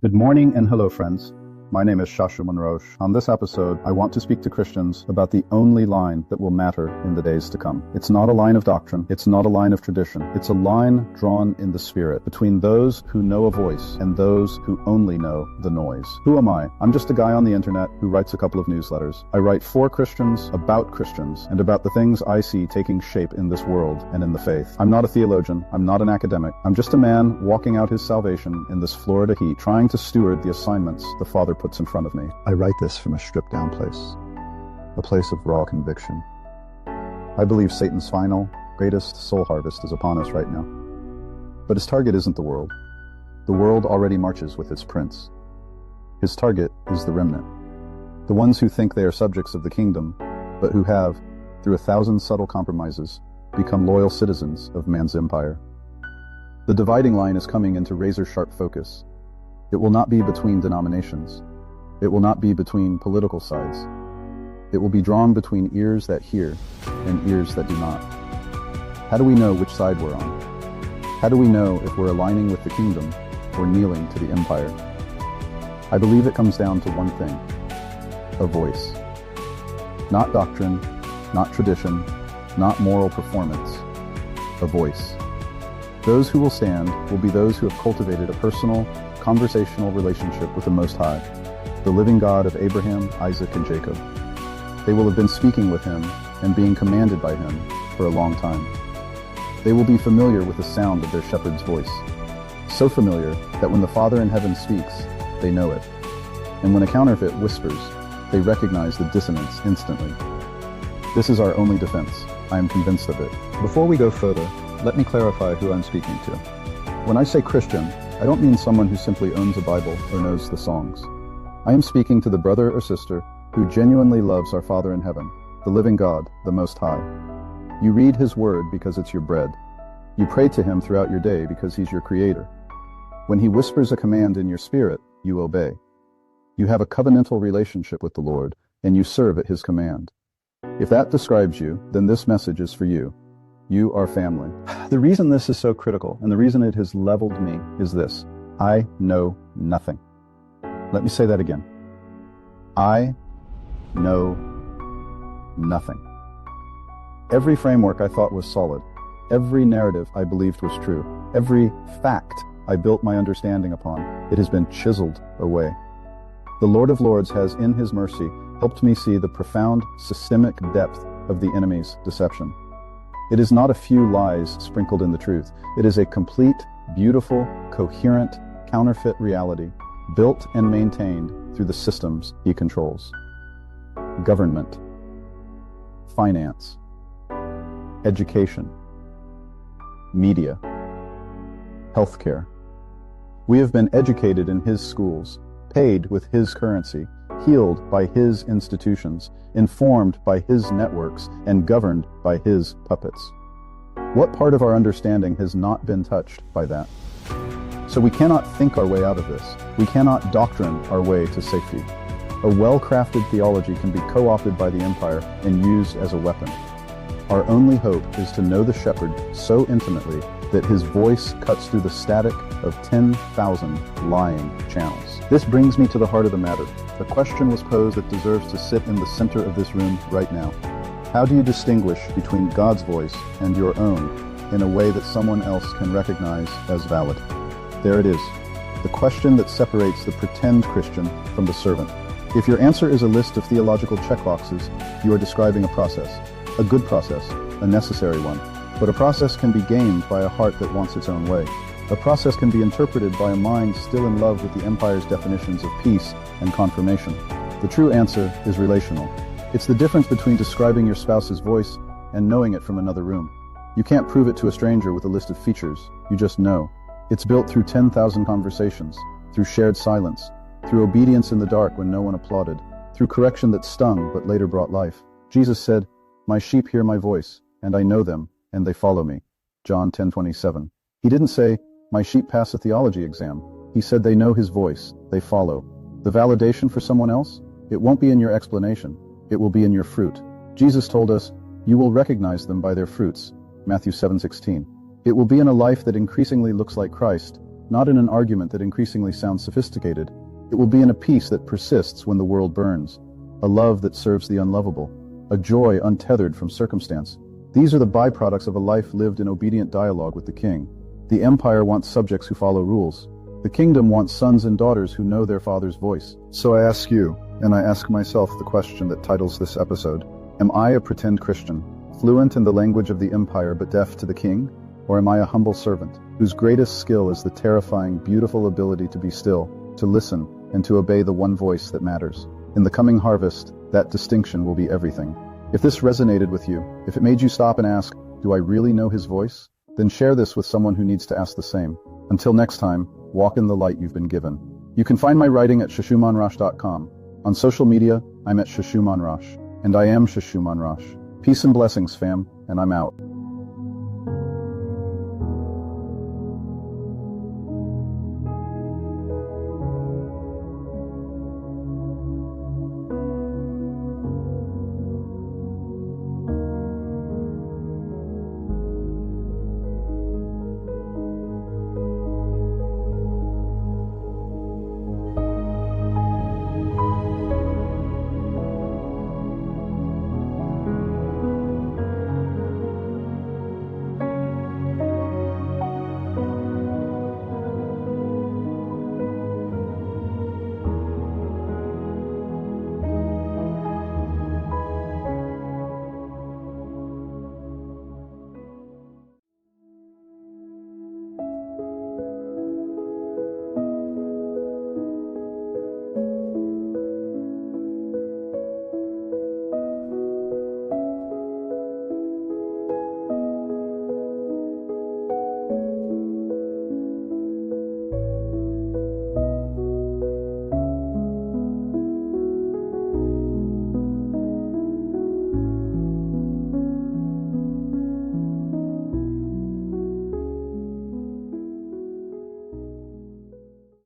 Good morning and hello, friends. My name is Shashue Monrauch. On this episode, I want to speak to Christians about the only line that will matter in the days to come. It's not a line of doctrine. It's not a line of tradition. It's a line drawn in the Spirit between those who know a voice and those who only know the noise. Who am I? I'm just a guy on the internet who writes a couple of newsletters. I write for Christians, and about the things I see taking shape in this world and in the faith. I'm not a theologian. I'm not an academic. I'm just a man walking out his salvation in this Florida heat, trying to steward the assignments the Father puts in front of me. I write this from a stripped-down place, a place of raw conviction. I believe Satan's final, greatest soul harvest is upon us right now. But his target isn't the world. The world already marches with its prince. His target is the remnant, the ones who think they are subjects of the kingdom, but who have, through 1,000 subtle compromises, become loyal citizens of man's empire. The dividing line is coming into razor-sharp focus. It will not be between denominations. It will not be between political sides. It will be drawn between ears that hear and ears that do not. How do we know which side we're on? How do we know if we're aligning with the kingdom or kneeling to the empire? I believe it comes down to one thing: a voice. Not doctrine, not tradition, not moral performance. A voice. Those who will stand will be those who have cultivated a personal, conversational relationship with the Most High, the living God of Abraham, Isaac, and Jacob. They will have been speaking with him and being commanded by him for a long time. They will be familiar with the sound of their shepherd's voice, so familiar that when the Father in heaven speaks, they know it. And when a counterfeit whispers, they recognize the dissonance instantly. This is our only defense. I am convinced of it. Before we go further, let me clarify who I'm speaking to. When I say Christian, I don't mean someone who simply owns a Bible or knows the songs. I am speaking to the brother or sister who genuinely loves our Father in heaven, the living God, the Most High. You read his word because it's your bread. You pray to him throughout your day because he's your creator. When he whispers a command in your spirit, you obey. You have a covenantal relationship with the Lord, and you serve at his command. If that describes you, then this message is for you. You are family. The reason this is so critical, and the reason it has leveled me, is this: I know nothing. Let me say that again. I know nothing. Every framework I thought was solid, every narrative I believed was true, every fact I built my understanding upon, it has been chiseled away. The Lord of Lords has, in his mercy, helped me see the profound systemic depth of the enemy's deception. It is not a few lies sprinkled in the truth. It is a complete, beautiful, coherent, counterfeit reality, built and maintained through the systems he controls. Government, finance, education, media, healthcare. We have been educated in his schools, paid with his currency, healed by his institutions, informed by his networks, and governed by his puppets. What part of our understanding has not been touched by that? So we cannot think our way out of this. We cannot doctrine our way to safety. A well-crafted theology can be co-opted by the empire and used as a weapon. Our only hope is to know the shepherd so intimately that his voice cuts through the static of 10,000 lying channels. This brings me to the heart of the matter. A question was posed that deserves to sit in the center of this room right now. How do you distinguish between God's voice and your own in a way that someone else can recognize as valid? There it is, the question that separates the pretend Christian from the servant. If your answer is a list of theological checkboxes, you are describing a process, a good process, a necessary one. But a process can be gamed by a heart that wants its own way. A process can be interpreted by a mind still in love with the empire's definitions of peace and confirmation. The true answer is relational. It's the difference between describing your spouse's voice and knowing it from another room. You can't prove it to a stranger with a list of features. You just know. It's built through 10,000 conversations, through shared silence, through obedience in the dark when no one applauded, through correction that stung but later brought life. Jesus said, "My sheep hear my voice, and I know them, and they follow me." John 10:27. He didn't say, "My sheep pass a theology exam." He said they know his voice, they follow. The validation for someone else? It won't be in your explanation. It will be in your fruit. Jesus told us, "You will recognize them by their fruits." Matthew 7:16. It will be in a life that increasingly looks like Christ, not in an argument that increasingly sounds sophisticated. It will be in a peace that persists when the world burns, a love that serves the unlovable, a joy untethered from circumstance. These are the byproducts of a life lived in obedient dialogue with the king. The empire wants subjects who follow rules. The kingdom wants sons and daughters who know their father's voice. So I ask you, and I ask myself the question that titles this episode, am I a pretend Christian, fluent in the language of the empire but deaf to the king? Or am I a humble servant, whose greatest skill is the terrifying, beautiful ability to be still, to listen, and to obey the one voice that matters? In the coming harvest, that distinction will be everything. If this resonated with you, if it made you stop and ask, do I really know his voice? Then share this with someone who needs to ask the same. Until next time, walk in the light you've been given. You can find my writing at shashuemonrauch.com. On social media, I'm at Shashue Monrauch. And I am Shashue Monrauch. Peace and blessings, fam, and I'm out.